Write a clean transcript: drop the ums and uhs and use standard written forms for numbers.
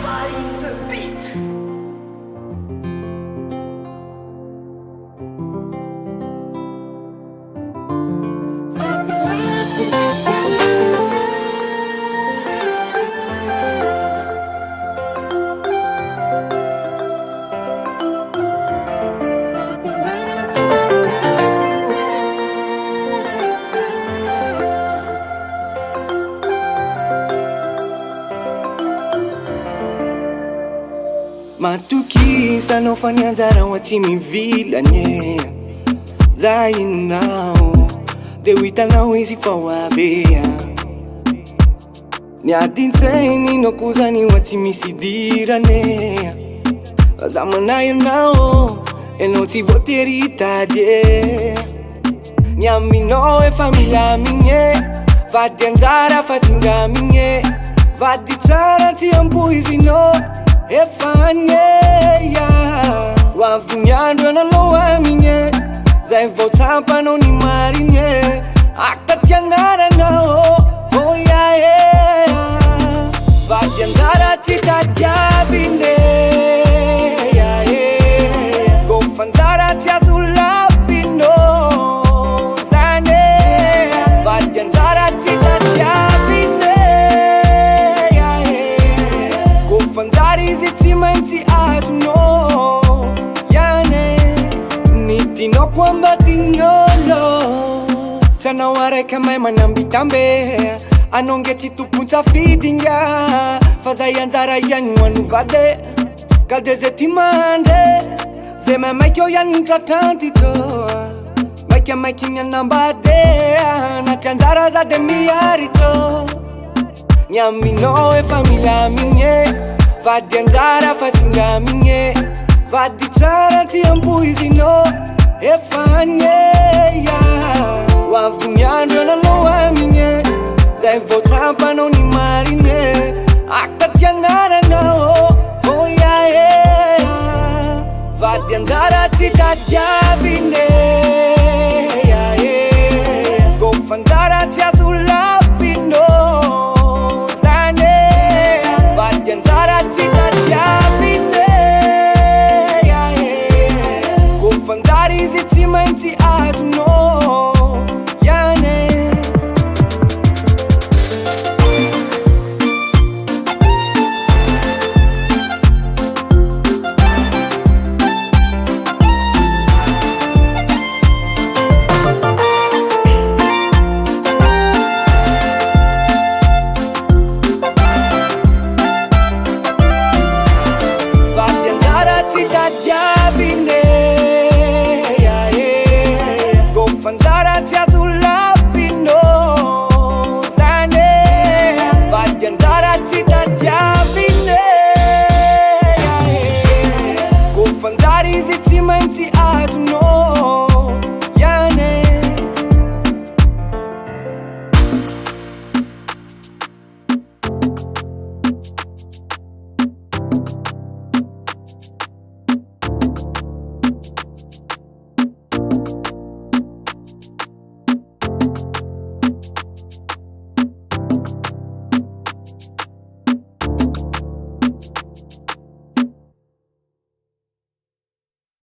Fighting the beat. Matukisa nofanya anjara watsy mivilany za inonao de ho hitanao izy fa ho avea niadintsainy no koa zany watsy misy dirane za manay anao enao tsy voatery hitady ny aminao efa milamigny vady anjara fa tsingamigny vady tsara tsy ampoizinao efanye wavuniandro ananao aminye zay vao tsampanao ny marigny akatianaranao oyae vady anjara tsy tadiavine go fanjara tsy azo lapino zane vady anjara tsy tadiavine go fanjara izy tsy maintsy azonao iane nidinao ambatin'olo tsy anao araiky amay manambitambe anao nge tsy tompontsafidigna fa zay anjara ihany ho an'ny vady ka de zay ty mandre zay mamaiky eo ihany nitratrantytro maiky amaiky ny anambady na tsy anjara za de miaritro ny aminao efa milamigny vady anjara fa tsingamigny vady tsara tsy ampoizinao efanye wavuniandro ananao aminye zay vao tsampanao ny marigny akatianaranao oyae vady anjara tsy tadiavine go fanjara tsy azo lapino zane vady anjara tsy tadiavine go fanjara izy tsy maintsy azonao iane vady anjara tsy tadiavine go fanjara tsy azo lapino zane vady anjara tsy tadiavine go fanjara izy tsy maintsy azonao